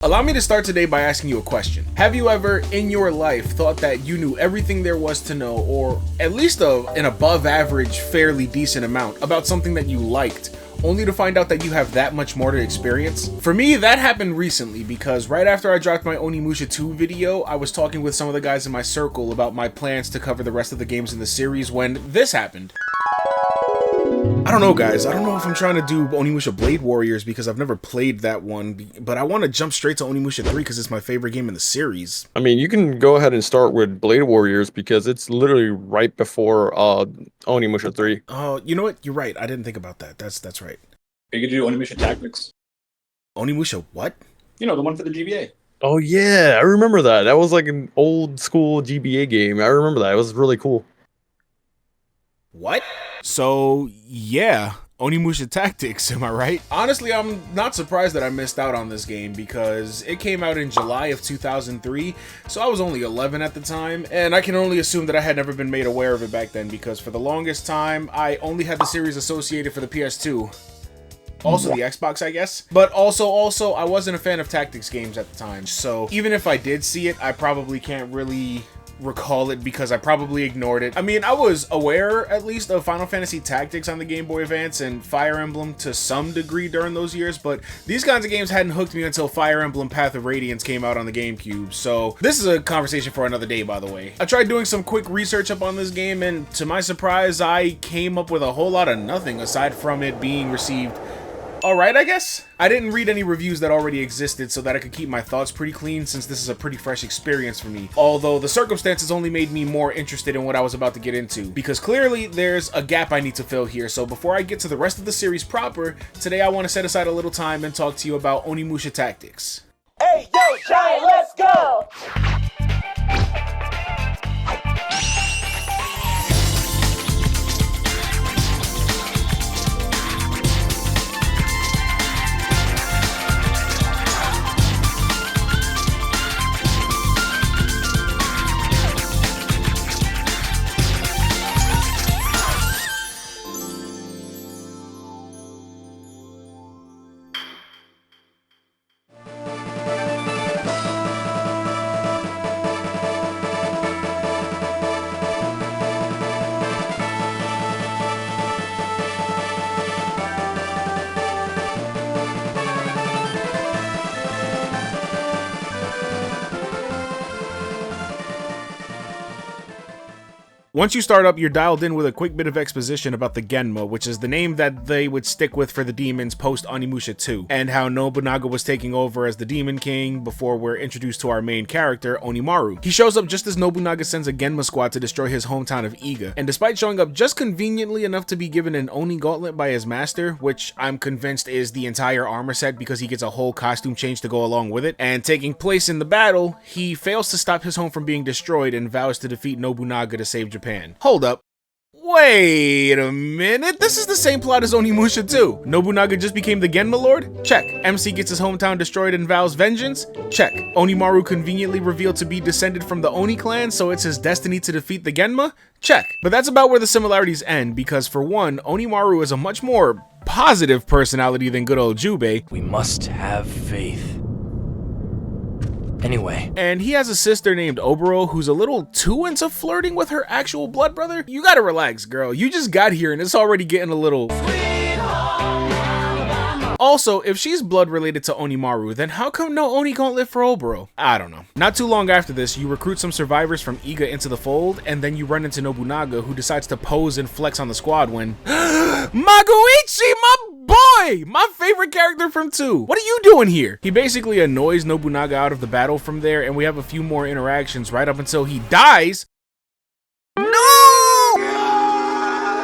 Allow me to start today by asking you a question. Have you ever, in your life, thought that you knew everything there was to know, or at least an above average, fairly decent amount, about something that you liked, only to find out that you have that much more to experience? For me, that happened recently because right after I dropped my Onimusha 2 video, I was talking with some of the guys in my circle about my plans to cover the rest of the games in the series when this happened. I don't know, guys. I don't know if I'm trying to do Onimusha Blade Warriors because I've never played that one, but I want to jump straight to Onimusha 3 because it's my favorite game in the series. I mean, you can go ahead and start with Blade Warriors because it's literally right before Onimusha 3. Oh, you know what? You're right. I didn't think about that. That's right. You could do Onimusha Tactics. Onimusha what? You know, the one for the GBA. Oh yeah, I remember that. That was like an old school GBA game. I remember that. It was really cool. What? So, yeah, Onimusha Tactics, am I right? Honestly, I'm not surprised that I missed out on this game because it came out in July of 2003, so I was only 11 at the time, and I can only assume that I had never been made aware of it back then because for the longest time, I only had the series associated for the PS2. Also the Xbox, I guess. But also, I wasn't a fan of tactics games at the time, so even if I did see it, I probably can't really recall it because I probably ignored it. I mean, I was aware at least of Final Fantasy Tactics on the Game Boy Advance and Fire Emblem to some degree during those years, but these kinds of games hadn't hooked me until Fire Emblem Path of Radiance came out on the GameCube, so this is a conversation for another day, by the way. I tried doing some quick research up on this game, and to my surprise, I came up with a whole lot of nothing aside from it being received alright, I guess? I didn't read any reviews that already existed so that I could keep my thoughts pretty clean since this is a pretty fresh experience for me. Although the circumstances only made me more interested in what I was about to get into, because clearly there's a gap I need to fill here. So before I get to the rest of the series proper, today I want to set aside a little time and talk to you about Onimusha Tactics. Hey, yo, Giant, let's go! Once you start up, you're dialed in with a quick bit of exposition about the Genma, which is the name that they would stick with for the demons post Onimusha 2, and how Nobunaga was taking over as the Demon King before we're introduced to our main character, Onimaru. He shows up just as Nobunaga sends a Genma squad to destroy his hometown of Iga, and despite showing up just conveniently enough to be given an Oni gauntlet by his master, which I'm convinced is the entire armor set because he gets a whole costume change to go along with it, and taking place in the battle, he fails to stop his home from being destroyed and vows to defeat Nobunaga to save Japan. Hold up. Wait a minute, this is the same plot as Onimusha 2. Nobunaga just became the Genma Lord? Check. MC gets his hometown destroyed and vows vengeance? Check. Onimaru conveniently revealed to be descended from the Oni clan, so it's his destiny to defeat the Genma? Check. But that's about where the similarities end, because for one, Onimaru is a much more positive personality than good old Jubei. We must have faith. Anyway. And he has a sister named Oboro who's a little too into flirting with her actual blood brother. You gotta relax, girl. You just got here and it's already getting a little... Also, if she's blood related to Onimaru, then how come no Oni gauntlet for Oboro? I don't know. Not too long after this, you recruit some survivors from Iga into the fold, and then you run into Nobunaga, who decides to pose and flex on the squad when... Magoichi, my boy! My favorite character from 2. What are you doing here? He basically annoys Nobunaga out of the battle from there, and we have a few more interactions right up until he dies.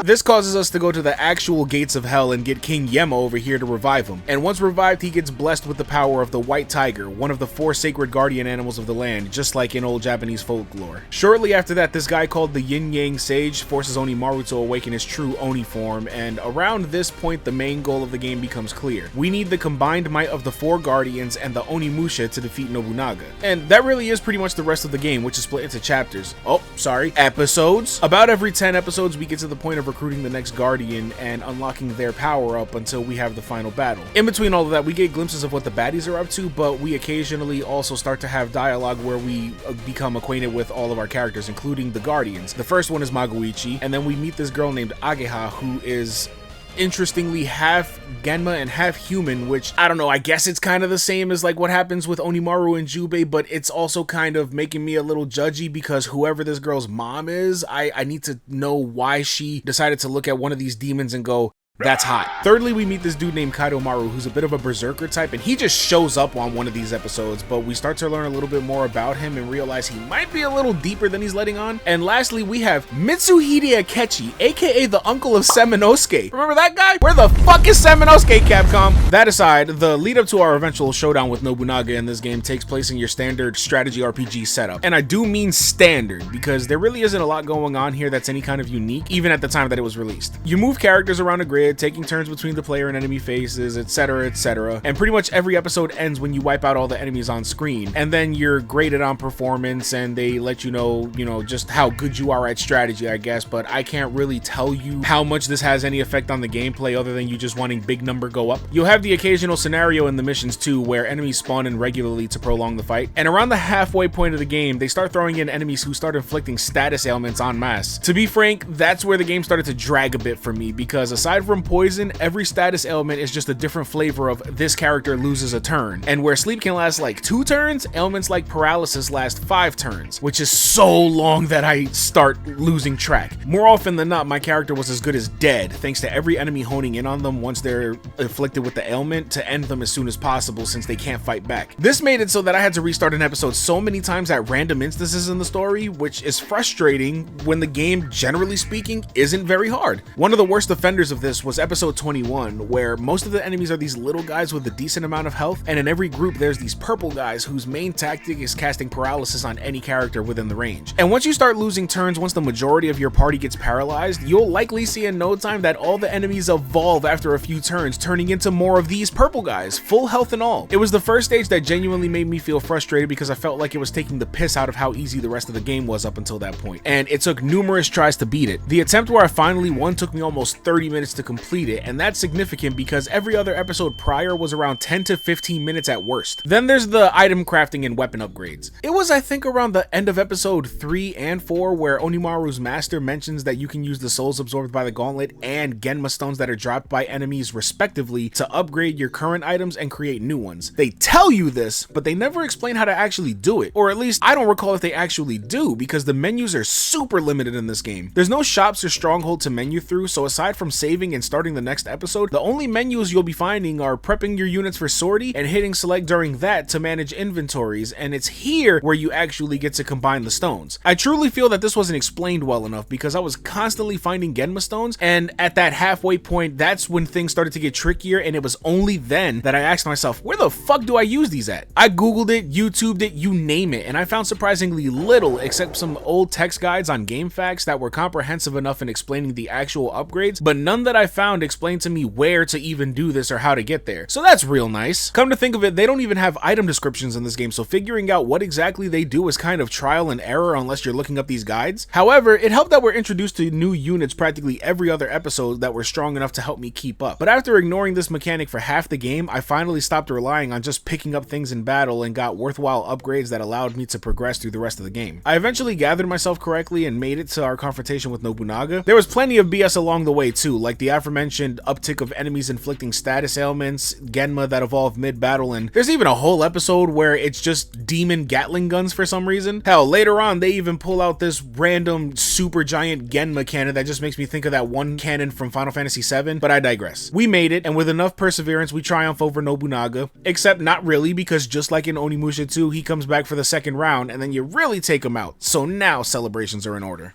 This causes us to go to the actual gates of hell and get King Yema over here to revive him. And once revived, he gets blessed with the power of the White Tiger, one of the 4 sacred guardian animals of the land, just like in old Japanese folklore. Shortly after that, this guy called the Yin Yang Sage forces Onimaru to awaken his true Oni form, and around this point, the main goal of the game becomes clear. We need the combined might of the 4 guardians and the Onimusha to defeat Nobunaga. And that really is pretty much the rest of the game, which is split into chapters. Oh, sorry, episodes. About every 10 episodes, we get to the point of recruiting the next Guardian and unlocking their power up until we have the final battle. In between all of that, we get glimpses of what the baddies are up to, but we occasionally also start to have dialogue where we become acquainted with all of our characters, including the Guardians. The first one is Magoichi, and then we meet this girl named Ageha, who is interestingly half Genma and half human, which I don't know, I guess it's kind of the same as like what happens with Onimaru and Jubei, but it's also kind of making me a little judgy because whoever this girl's mom is, I need to know why she decided to look at one of these demons and go, that's hot. Thirdly, we meet this dude named Kaido Maru, who's a bit of a berserker type, and he just shows up on one of these episodes, but we start to learn a little bit more about him and realize he might be a little deeper than he's letting on. And lastly, we have Mitsuhide Akechi, aka the uncle of Seminosuke. Remember that guy? Where the fuck is Seminosuke, Capcom? That aside, the lead up to our eventual showdown with Nobunaga in this game takes place in your standard strategy RPG setup. And I do mean standard, because there really isn't a lot going on here that's any kind of unique, even at the time that it was released. You move characters around a grid, taking turns between the player and enemy faces, etc, etc, and pretty much every episode ends when you wipe out all the enemies on screen, and then you're graded on performance and they let you know just how good you are at strategy, I guess, but I can't really tell you how much this has any effect on the gameplay other than you just wanting big number go up. You'll have the occasional scenario in the missions too where enemies spawn in regularly to prolong the fight, and around the halfway point of the game they start throwing in enemies who start inflicting status ailments en masse. To be frank, that's where the game started to drag a bit for me, because aside from poison, every status ailment is just a different flavor of this character loses a turn, and where sleep can last like 2 turns, ailments like paralysis last 5 turns, which is so long that I start losing track. More often than not, my character was as good as dead thanks to every enemy honing in on them once they're afflicted with the ailment to end them as soon as possible since they can't fight back. This made it so that I had to restart an episode so many times at random instances in the story, which is frustrating when the game, generally speaking, isn't very hard. One of the worst offenders of this was episode 21, where most of the enemies are these little guys with a decent amount of health, and in every group there's these purple guys whose main tactic is casting paralysis on any character within the range. And once you start losing turns, once the majority of your party gets paralyzed, you'll likely see in no time that all the enemies evolve after a few turns, turning into more of these purple guys, full health and all. It was the first stage that genuinely made me feel frustrated because I felt like it was taking the piss out of how easy the rest of the game was up until that point, and it took numerous tries to beat it. The attempt where I finally won took me almost 30 minutes to complete it, and that's significant because every other episode prior was around 10 to 15 minutes at worst. Then there's the item crafting and weapon upgrades. It was, I think, around the end of episode 3 and 4 where Onimaru's master mentions that you can use the souls absorbed by the gauntlet and Genma stones that are dropped by enemies respectively to upgrade your current items and create new ones. They tell you this, but they never explain how to actually do it, or at least I don't recall if they actually do, because the menus are super limited in this game. There's no shops or stronghold to menu through, so aside from saving and starting the next episode, the only menus you'll be finding are prepping your units for sortie and hitting select during that to manage inventories, and it's here where you actually get to combine the stones. I truly feel that this wasn't explained well enough because I was constantly finding Genma stones, and at that halfway point, that's when things started to get trickier, and it was only then that I asked myself, where the fuck do I use these at? I googled it, YouTubed it, you name it, and I found surprisingly little except some old text guides on GameFAQs that were comprehensive enough in explaining the actual upgrades, but none that I found explained to me where to even do this or how to get there. So that's real nice. Come to think of it, they don't even have item descriptions in this game, so figuring out what exactly they do is kind of trial and error unless you're looking up these guides. However, it helped that we're introduced to new units practically every other episode that were strong enough to help me keep up. But after ignoring this mechanic for half the game, I finally stopped relying on just picking up things in battle and got worthwhile upgrades that allowed me to progress through the rest of the game. I eventually gathered myself correctly and made it to our confrontation with Nobunaga. There was plenty of BS along the way too, like the aforementioned uptick of enemies inflicting status ailments, Genma that evolve mid-battle, and there's even a whole episode where it's just demon Gatling guns for some reason. Hell, later on they even pull out this random super giant Genma cannon that just makes me think of that one cannon from Final Fantasy VII, but I digress. We made it, and with enough perseverance we triumph over Nobunaga, except not really, because just like in Onimusha 2, he comes back for the second round and then you really take him out. So now celebrations are in order.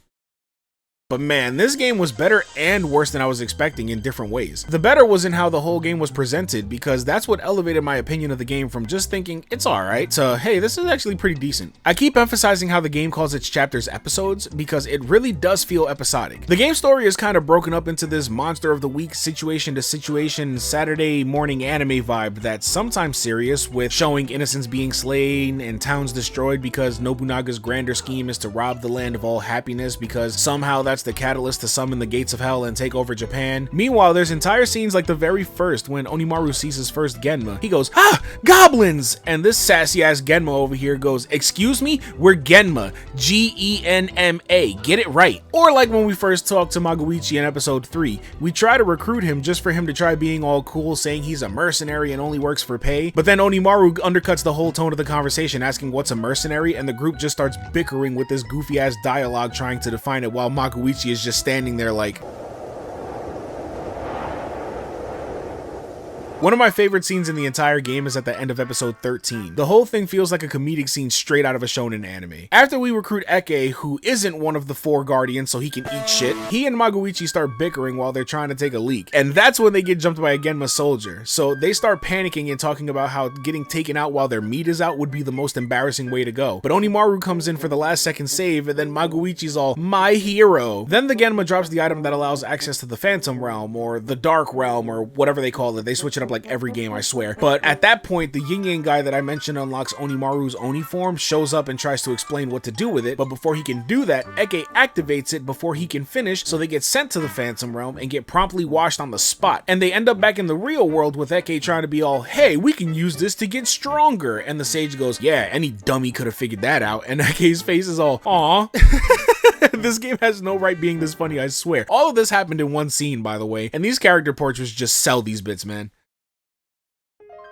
But man, this game was better and worse than I was expecting in different ways. The better was in how the whole game was presented, because that's what elevated my opinion of the game from just thinking it's alright to, hey, this is actually pretty decent. I keep emphasizing how the game calls its chapters episodes because it really does feel episodic. The game story is kind of broken up into this monster of the week situation to situation Saturday morning anime vibe that's sometimes serious, with showing innocents being slain and towns destroyed because Nobunaga's grander scheme is to rob the land of all happiness because somehow that's that's the catalyst to summon the gates of hell and take over Japan. Meanwhile, there's entire scenes like the very first when Onimaru sees his first Genma. He goes, "Ah, goblins!" And this sassy ass Genma over here goes, "Excuse me? We're Genma. Genma. Get it right." Or like when we first talked to Magoichi in episode 3, we try to recruit him just for him to try being all cool, saying he's a mercenary and only works for pay. But then Onimaru undercuts the whole tone of the conversation, asking what's a mercenary, and the group just starts bickering with this goofy ass dialogue trying to define it, while Magoichi is just standing there like... One of my favorite scenes in the entire game is at the end of episode 13. The whole thing feels like a comedic scene straight out of a shonen anime. After we recruit Eke, who isn't one of the 4 guardians so he can eat shit, he and Magoichi start bickering while they're trying to take a leak. And that's when they get jumped by a Genma soldier. So they start panicking and talking about how getting taken out while their meat is out would be the most embarrassing way to go. But Onimaru comes in for the last second save, and then Magoichi's all, "My hero." Then the Genma drops the item that allows access to the Phantom Realm, or the Dark Realm, or whatever they call it. They switch it up like every game, I swear. But at that point, the Yin Yang guy that I mentioned unlocks Onimaru's Oni form, shows up and tries to explain what to do with it, but before he can do that, Eke activates it before he can finish, so they get sent to the Phantom Realm and get promptly washed on the spot. And they end up back in the real world with Eke trying to be all, "Hey, we can use this to get stronger." And the sage goes, "Yeah, any dummy could have figured that out." And Eke's face is all, "Aw." This game has no right being this funny, I swear. All of this happened in one scene, by the way, and these character portraits just sell these bits, man.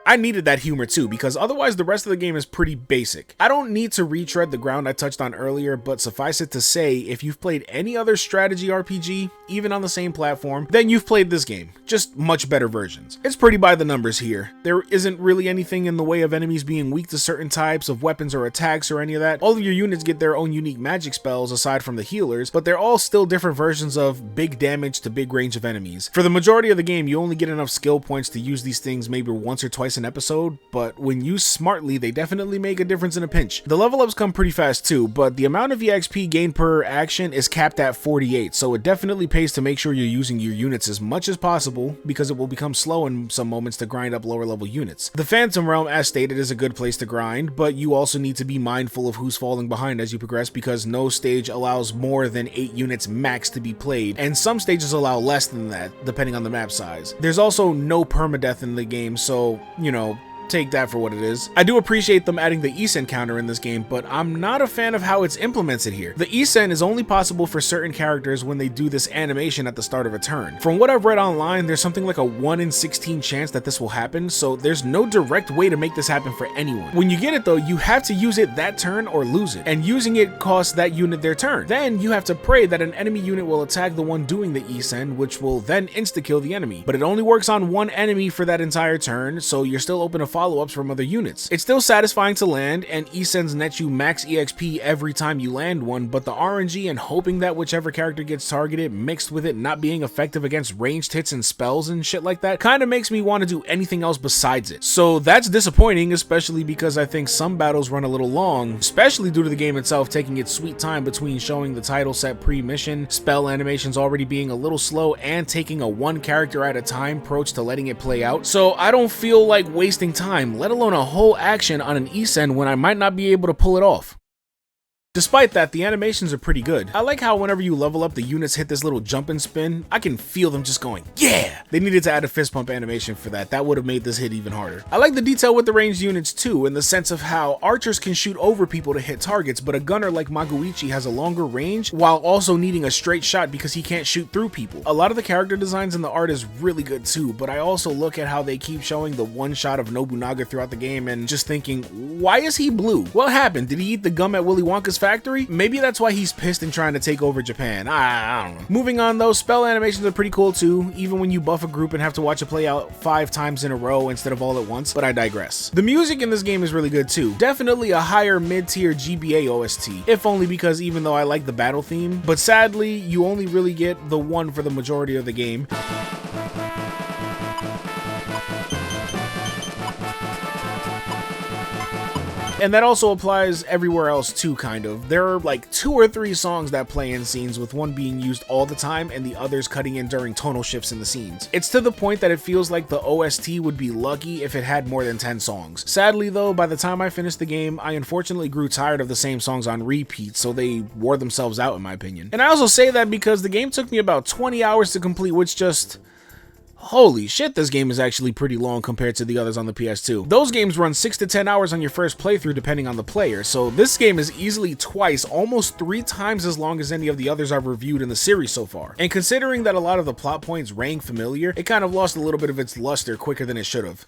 I needed that humor too, because otherwise the rest of the game is pretty basic. I don't need to retread the ground I touched on earlier, but suffice it to say, if you've played any other strategy RPG, even on the same platform, then you've played this game, just much better versions. It's pretty by the numbers here. There isn't really anything in the way of enemies being weak to certain types of weapons or attacks or any of that. All of your units get their own unique magic spells aside from the healers, but they're all still different versions of big damage to big range of enemies. For the majority of the game, you only get enough skill points to use these things maybe once or twice an episode, but when used smartly, they definitely make a difference in a pinch. The level ups come pretty fast too, but the amount of EXP gained per action is capped at 48, so it definitely pays to make sure you're using your units as much as possible, because it will become slow in some moments to grind up lower level units. The Phantom Realm, as stated, is a good place to grind, but you also need to be mindful of who's falling behind as you progress, because no stage allows more than 8 units max to be played, and some stages allow less than that, depending on the map size. There's also no permadeath in the game, so, you know, take that for what it is. I do appreciate them adding the Isen counter in this game, but I'm not a fan of how it's implemented here. The Isen is only possible for certain characters when they do this animation at the start of a turn. From what I've read online, there's something like a 1 in 16 chance that this will happen, so there's no direct way to make this happen for anyone. When you get it though, you have to use it that turn or lose it, and using it costs that unit their turn. Then you have to pray that an enemy unit will attack the one doing the Isen, which will then insta-kill the enemy. But it only works on one enemy for that entire turn, so you're still open to follow-ups from other units. It's still satisfying to land, and Isens net you max EXP every time you land one, but the RNG and hoping that whichever character gets targeted, mixed with it not being effective against ranged hits and spells and shit like that, kind of makes me want to do anything else besides it. So that's disappointing, especially because I think some battles run a little long, especially due to the game itself taking its sweet time between showing the title set pre-mission, spell animations already being a little slow, and taking a one character at a time approach to letting it play out. So I don't feel like wasting time, let alone a whole action on an Isen when I might not be able to pull it off. Despite that, the animations are pretty good. I like how whenever you level up, the units hit this little jump and spin. I can feel them just going, yeah! They needed to add a fist pump animation for that. That would have made this hit even harder. I like the detail with the ranged units too, in the sense of how archers can shoot over people to hit targets, but a gunner like Magoichi has a longer range while also needing a straight shot because he can't shoot through people. A lot of the character designs in the art is really good too, but I also look at how they keep showing the one shot of Nobunaga throughout the game and just thinking, why is he blue? What happened? Did he eat the gum at Willy Wonka's factory? Maybe that's why he's pissed and trying to take over Japan. I don't know. Moving on though, spell animations are pretty cool too, even when you buff a group and have to watch it play out 5 times in a row instead of all at once, but I digress. The music in this game is really good too. Definitely a higher mid-tier GBA OST, if only because even though I like the battle theme, but sadly, you only really get the one for the majority of the game. And that also applies everywhere else too, kind of. There are like 2 or 3 songs that play in scenes, with one being used all the time and the others cutting in during tonal shifts in the scenes. It's to the point that it feels like the OST would be lucky if it had more than 10 songs. Sadly though, by the time I finished the game, I unfortunately grew tired of the same songs on repeat, so they wore themselves out in my opinion. And I also say that because the game took me about 20 hours to complete, which just... holy shit, this game is actually pretty long compared to the others on the PS2. Those games run 6 to 10 hours on your first playthrough depending on the player, so this game is easily twice, almost 3 times as long as any of the others I've reviewed in the series so far. And considering that a lot of the plot points rang familiar, it kind of lost a little bit of its luster quicker than it should have.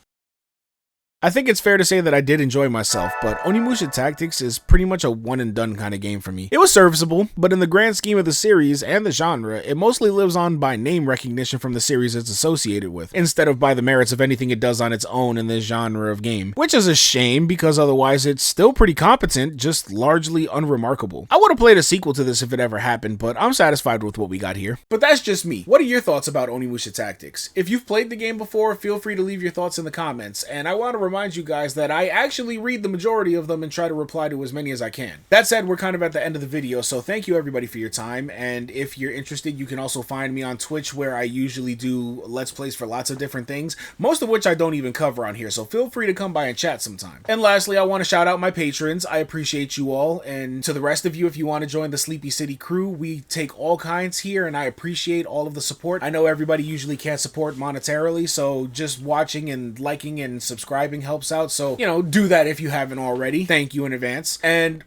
I think it's fair to say that I did enjoy myself, but Onimusha Tactics is pretty much a one and done kind of game for me. It was serviceable, but in the grand scheme of the series and the genre, it mostly lives on by name recognition from the series it's associated with, instead of by the merits of anything it does on its own in this genre of game. Which is a shame, because otherwise it's still pretty competent, just largely unremarkable. I would have played a sequel to this if it ever happened, but I'm satisfied with what we got here. But that's just me. What are your thoughts about Onimusha Tactics? If you've played the game before, feel free to leave your thoughts in the comments, and I want to remind you guys that I actually read the majority of them and try to reply to as many as I can. That said, we're kind of at the end of the video, so thank you everybody for your time, and if you're interested, you can also find me on Twitch, where I usually do Let's Plays for lots of different things, most of which I don't even cover on here, so feel free to come by and chat sometime. And lastly, I want to shout out my patrons. I appreciate you all, and to the rest of you, if you want to join the Sleepy City crew, we take all kinds here, and I appreciate all of the support. I know everybody usually can't support monetarily, so just watching and liking and subscribing helps out, so, you know, do that if you haven't already. Thank you in advance. And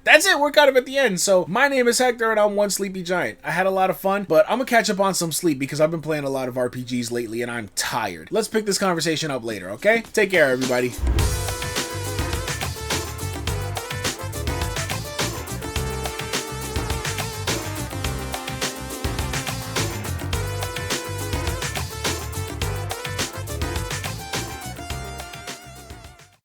that's it, we're kind of at the end. So my name is Hector and I'm one sleepy giant. I had a lot of fun, but I'm gonna catch up on some sleep because I've been playing a lot of RPGs lately and I'm tired. Let's pick this conversation up later, okay? Take care, everybody.